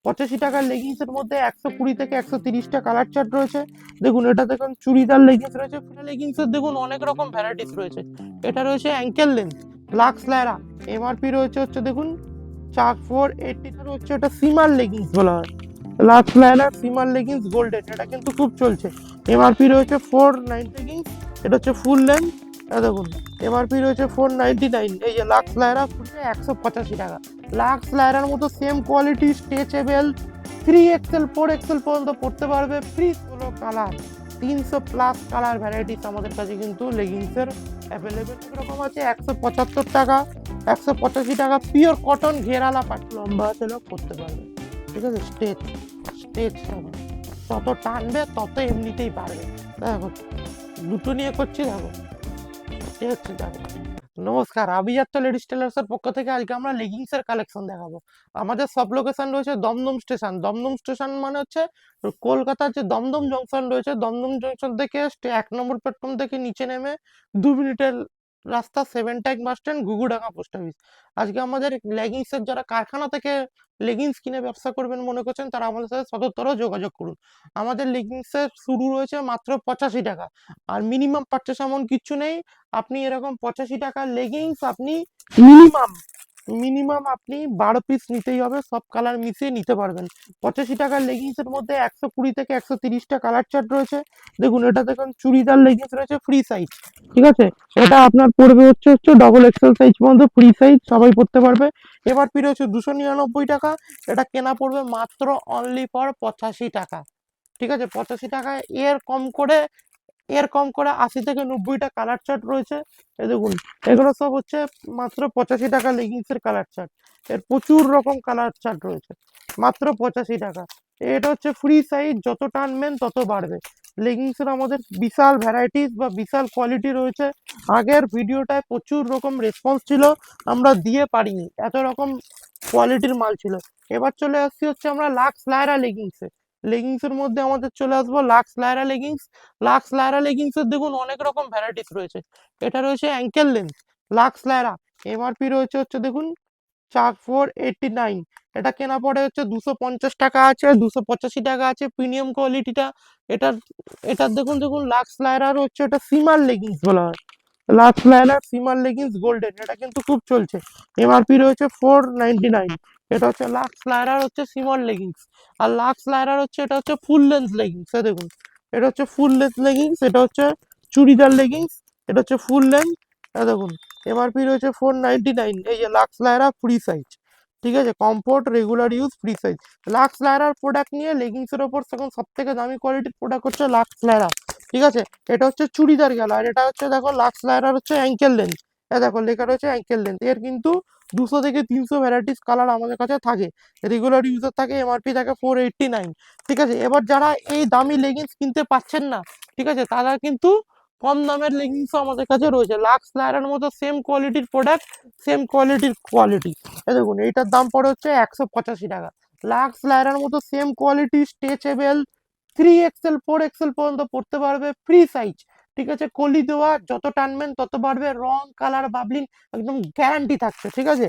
85 টাকার লেগিংস এর মধ্যে 120 থেকে 130টা কালার চার্ট রয়েছে। দেখুন এটা দেখুন চুড়িদার লেগিংস রয়েছে, লেগিংস এর দেখুন অনেক রকম ভ্যারাইটিস রয়েছে। এটা রয়েছে অ্যাঙ্কেল লেন্থ লাক্স লায়রা, এমআরপি রয়েছে হচ্ছে দেখুন 480 টাকা হচ্ছে, এটা সিমার লেগিংস বলা হয়। লাক্স লায়রা সিমার লেগিংস গোল্ডেন, এটা কিন্তু খুব চলছে। এমআরপি রয়েছে 490 লেগিংস, এটা হচ্ছে ফুল লেন্থ। দেখুন এমআরপি রয়েছে 499। এই যে লাক্স লায়রা 185 টাকা। লাক্স লায়রার মতো same quality stretchable 3XL 4XL পর্যন্ত পড়তে পারবে, ফ্রি হলো কালার 300+ কালার ভ্যারাইটিস আমাদের কাছে কিন্তু লেগিংসের অ্যাভেলেবেল এরকম আছে। 175 টাকা, 185 টাকা পিওর কটন ঘেরালা পাটি, লম্বা ছিল পড়তে পারবে। ঠিক আছে, স্টেজ স্টেজ তত টানবে তত এমনিতেই পারবে। দেখো দুটো নিয়ে করছি, দেখো ঠিক আছে। দেখো নমস্কার, আভিজাত্য লেডিস টেলার্সের পক্ষ থেকে আজকে আমরা লেগিংস এর কালেকশন দেখাবো। আমাদের সব লোকেশন রয়েছে দমদম স্টেশন। দমদম স্টেশন মানে হচ্ছে কলকাতার যে দমদম জংশন রয়েছে, দমদম জংশন থেকে 1 নম্বর প্ল্যাটফর্ম থেকে নিচে নেমে 2 মিনিটের রাস্তা, 7 time bus stand, Ghughudanga post office. আজকে আমাদের লেগিংস এর যারা কারখানা থেকে লেগিংস কিনে ব্যবসা করবেন মনে করছেন, তারা আমাদের সাথে সদুত্তর যোগাযোগ করুন। আমাদের লেগিংস এর শুরু রয়েছে মাত্র 85 টাকা, আর মিনিমাম পারচেস এমন কিচ্ছু নেই। আপনি এরকম 85 টাকার লেগিংস আপনি মিনিমাম মিনিমাম আপনি 12 পিস নিতেই হবে, সব কালার মিশিয়ে নিতে পারবেন। 85 টাকার লেগিংস এর মধ্যে 120 থেকে 130টা কালার চার্ট রয়েছে। দেখুন এটা দেখুন চুড়িদার লেগিংস রয়েছে ফ্রি সাইজ। ঠিক আছে, এটা আপনার পড়বে হচ্ছে ডবল এক্সেল সাইজ পর্যন্ত ফ্রি সাইজ, সবাই পড়তে পারবে। এবার পি রয়েছে 299 টাকা, এটা কেনা পড়বে মাত্র অনলি ফর 85 টাকা। ঠিক আছে, 85 টাকায় এর কম করে 80 থেকে 90টা কালার চার্ট রয়েছে। এই দেখুন এগুলো সব হচ্ছে মাত্র 85 টাকা লেগিংস এর কালার চার্ট। এর প্রচুর রকম কালার চার্ট রয়েছে মাত্র 85 টাকা। এটা হচ্ছে ফ্রি সাইজ, যত টানবেন তত বাড়বে। লেগিংস এর আমাদের বিশাল ভ্যারাইটিস বা বিশাল কোয়ালিটি রয়েছে। আগের ভিডিওটায় প্রচুর রকম রেসপন্স ছিল, আমরা দিয়ে পারিনি, এত রকম কোয়ালিটির মাল ছিল। এবার চলে আসছি হচ্ছে আমরা লাক্স লায়রা লেগিংসে। লেগিংস এর মধ্যে আমাদের চলে আসবো লাক্স লায়রা লেগিংস। লাক্স লায়রা লেগিংস এর দেখুন অনেক রকম ভ্যারাইটিস রয়েছে। এটা রয়েছে অ্যাঙ্কেল লেন্থ লাক্স লায়রা, এমআরপি রয়েছে হচ্ছে দেখুন 489। এটা কেনা পড়ে হচ্ছে 250 টাকা আছে, 285 টাকা আছে প্রিমিয়াম কোয়ালিটিটা। এটার এটার দেখুন দেখুন লাক্স লায়রার হচ্ছে এটা সিমার লেগিংস বলা হয়। লাক্স লায়রার সিমার লেগিংস গোল্ডেন, এটা কিন্তু খুব চলছে। এমআরপি রয়েছে 499। এটা হচ্ছে লাক্স লায়রার হচ্ছে সিমার লেগিংস। আর লাক্স লায়রার হচ্ছে এটা হচ্ছে ফুল লেন্থ লেগিংস। দেখুন এটা হচ্ছে ফুল লেন্থ লেগিংস, এটা হচ্ছে চুড়িদার লেগিংস, এটা হচ্ছে ফুল লেন্থ। দেখুন এমআরপি রয়েছে 499। এই যে লাক্স লায়রা ফ্রি সাইজ। ঠিক আছে, comfort regular use free size. Lux লায়রার প্রোডাক্ট নিয়ে লেগিংস এর ওপর এখন সব থেকে দামি কোয়ালিটির প্রোডাক্ট হচ্ছে লাক্স লায়রা। ঠিক আছে, এটা হচ্ছে চুড়িদার গেল, আর এটা হচ্ছে দেখো লাক্স লায়রার হচ্ছে অ্যাঙ্কেল লেন্থ। দেখো লেখা রয়েছে অ্যাঙ্কেল লেন্থ। এর কিন্তু 200 থেকে 300 ভ্যারাইটিস কালার আমাদের কাছে থাকে। রেগুলার ইউজার থাকে, এমআরপি থাকে 489। ঠিক আছে, এবার যারা এই দামি লেগিংস কিনতে পাচ্ছেন না, ঠিক আছে, তারা কিন্তু কম দামের লেগিংসও আমাদের কাছে রয়েছে। লাক্স লায়রার মতো সেম কোয়ালিটির প্রোডাক্ট, সেম কোয়ালিটি। দেখুন এইটার দাম পড়ে হচ্ছে 185 টাকা। লাক্স লায়রার মতো same quality stretchable 3XL 4XL পর্যন্ত পড়তে পারবে, ফ্রি সাইজ। ঠিক আছে, কলি দেওয়া, যত টানবেন তত বাড়বে, রং কালার বাবলিং একদম গ্যারান্টি থাকছে। ঠিক আছে,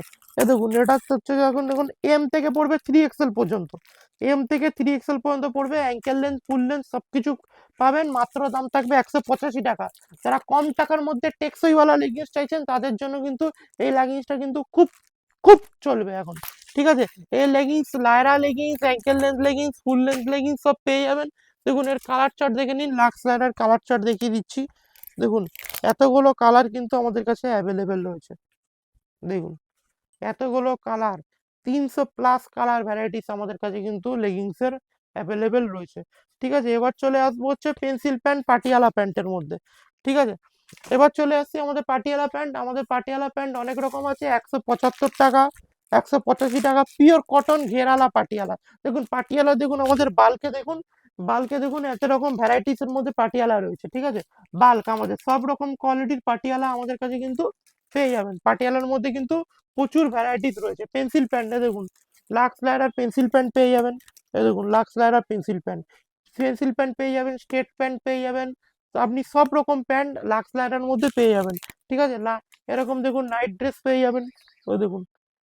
দেখুন এটা হচ্ছে যখন দেখুন এম থেকে পড়বে 3XL পর্যন্ত, এম থেকে 3XL পর্যন্ত পড়বে, অ্যাঙ্কেল লেন্থ ফুল লেন্থ সবকিছু পাবেন। মাত্র দাম থাকবে 185 টাকা। যারা কম টাকার মধ্যে টেকসই ওয়ালা লেগিংস চাইছেন, তাদের জন্য কিন্তু এই লেগিংসটা কিন্তু খুব খুব চলবে এখন। ঠিক আছে, এই leggings Lyra leggings, ankle length leggings, full length leggings সব পেয়ে যাবেন। দেখুন এর কালার চার্ট দেখে নিন, লাক্স লায়রার কালার চার্ট দেখিয়ে দিচ্ছি। দেখুন এতগুলো কালার কিন্তু আমাদের কাছে অ্যাভেলেবেল রয়েছে। দেখুন এতগুলো কালার, 300+ কালার ভ্যারাইটিস আমাদের কাছে কিন্তু লেগিংসের অ্যাভেলেবেল রয়েছে। ঠিক আছে, এবার চলে আসবো হচ্ছে পেন্সিল প্যান্ট পাটিয়ালা প্যান্টের মধ্যে। ঠিক আছে, এবার চলে আসছি আমাদের পাটিয়ালা প্যান্ট। আমাদের পাটিয়ালা প্যান্ট অনেক রকম আছে। 175 টাকা, 185 টাকা পিওর কটন ঘেরালা পাটিয়ালা। দেখুন পাটিয়ালা দেখুন, আমাদের বালকে দেখুন এত রকম ভ্যারাইটিস এর মধ্যে পাটিয়ালা রয়েছে। ঠিক আছে, বাল্ক আমাদের সব রকম কোয়ালিটির পাটিয়ালা আমাদের কাছে কিন্তু পেয়ে যাবেন। পাটিয়ালার মধ্যে কিন্তু প্রচুর ভ্যারাইটিস রয়েছে। পেন্সিল প্যান্টে দেখুন লাক্স লায়রার পেন্সিল প্যান্ট পেয়ে যাবেন। এই দেখুন লাক্স লায়রার পেন্সিল প্যান্ট পেয়ে যাবেন, স্ট্রেট প্যান্ট পেয়ে যাবেন। তো আপনি সব রকম প্যান্ট লাক্স লায়রার মধ্যে পেয়ে যাবেন। ঠিক আছে, এরকম দেখুন নাইট ড্রেস পেয়ে যাবেন। ওই দেখুন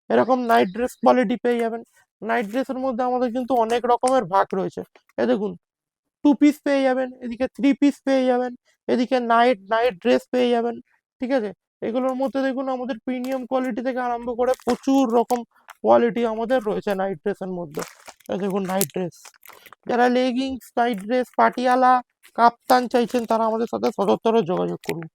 এরকম নাইট ড্রেস কোয়ালিটি পেয়ে যাবেন। নাইট ড্রেসের মধ্যে আমাদের কিন্তু অনেক রকমের ভাগ রয়েছে। এই দেখুন, 2 পিস পেয়ে যাবেন, এদিকে 3 পিস পেয়ে যাবেন, এদিকে নাইট নাইট ড্রেস পেয়ে যাবেন। ঠিক আছে, এগুলোর মধ্যে দেখুন আমাদের প্রিমিয়াম কোয়ালিটি থেকে আরম্ভ করে প্রচুর রকম কোয়ালিটি আমাদের রয়েছে নাইট ড্রেসের মধ্যে। এই দেখুন নাইট ড্রেস, যারা লেগিংস, নাইট ড্রেস, পাটিয়ালা, কাপ্তান চাইছেন তারা আমাদের সাথে সদর্থক যোগাযোগ করুন।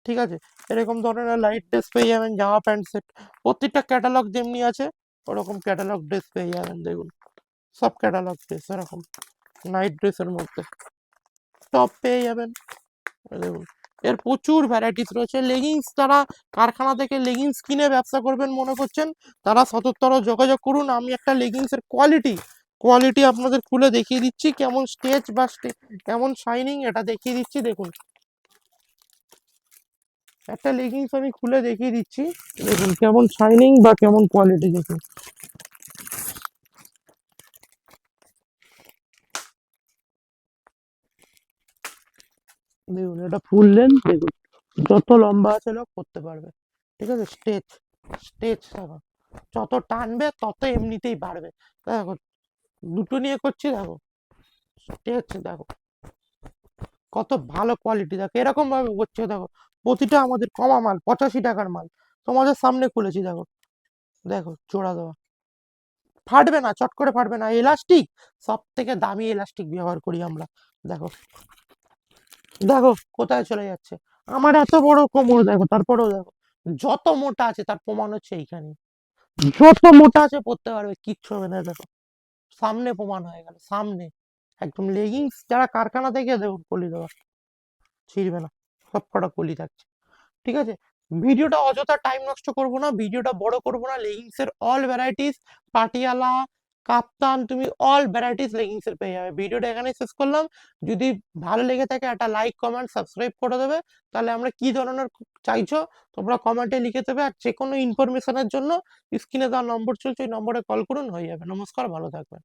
ঠিক আছে, এরকম ধরনের লাইট ড্রেস পেয়ে যাবেন, জামা প্যান্ট সেট, প্রত্যেকটা ক্যাটালগ যেমনি আছে ওরকম ক্যাটালগ ড্রেস পেয়ে যাবেন। দেখুন সব ক্যাটালগ ড্রেস এরকম নাইট ড্রেসের মধ্যে টপ পেয়ে যাবেন। দেখুন এর প্রচুর ভ্যারাইটিস রয়েছে। লেগিংস, যারা কারখানা থেকে লেগিংস কিনে ব্যবসা করবেন মনে করছেন তারা সততর যোগাযোগ করুন। আমি একটা লেগিংসের কোয়ালিটি আপনাদের খুলে দেখিয়ে দিচ্ছি, কেমন স্টেচ বা কেমন শাইনিং এটা দেখিয়ে দিচ্ছি। দেখুন একটা লেগিংস আমি খুলে দেখিয়ে দিচ্ছি, দেখুন কেমন শাইনিং বা কেমন কোয়ালিটি। দেখুন দেখুন এটা ফুল লেন্থ, দেখুন যত লম্বা আছে লোক করতে পারবে। ঠিক আছে, স্টেচ দেখো, যত টানবে তত এমনিতেই বাড়বে। দেখো দুটো নিয়ে করছি, দেখো স্টেচ দেখো কত ভালো কোয়ালিটি, দেখো এরকম ভাবে করছে। দেখো প্রতিটা আমাদের কমা মাল, 85 টাকার মাল তোমাদের সামনে খুলেছি। দেখো দেখো জোড়া দেওয়া, ফাটবে না, চট করে ফাটবে না। এলাস্টিক, সব থেকে দামি এলাস্টিক ব্যবহার করি আমরা। দেখো দেখো কোথায় চলে যাচ্ছে। আমার এত বড় কোমর, দেখো তারপরেও দেখো যত মোটা আছে তার প্রমাণ হচ্ছে এইখানে। যত মোটা আছে পড়তে পারবে, কিচ্ছু হবে না। দেখো সামনে প্রমাণ হয়ে গেল, সামনে একদম লেগিংস যারা কারখানা থেকে দেখুন কলি দেওয়া, ছিড়বে না, সব কটা কলি থাকছে। ঠিক আছে, ভিডিওটা অযথা টাইম নষ্ট করব না, ভিডিওটা বড় করব না। লেগিংস এর অল ভ্যারাইটিস, পাটিয়ালা, কাপ্তান, তুমি অল ভ্যারাইটিস লেগিংস এর পেয়ে যাবে। ভিডিওটা এখানে শেষ করলাম। যদি ভালো লেগে থাকে একটা লাইক, কমেন্ট, সাবস্ক্রাইব করে দেবে। তাহলে আমরা কি ধরনের চাইছো তোমরা কমেন্টে লিখে দেবে। আর যে কোনো ইনফরমেশনের জন্য স্ক্রিনে দেওয়া নম্বর চলছে, ওই নম্বরে কল করুন, হয়ে যাবে। নমস্কার, ভালো থাকবেন।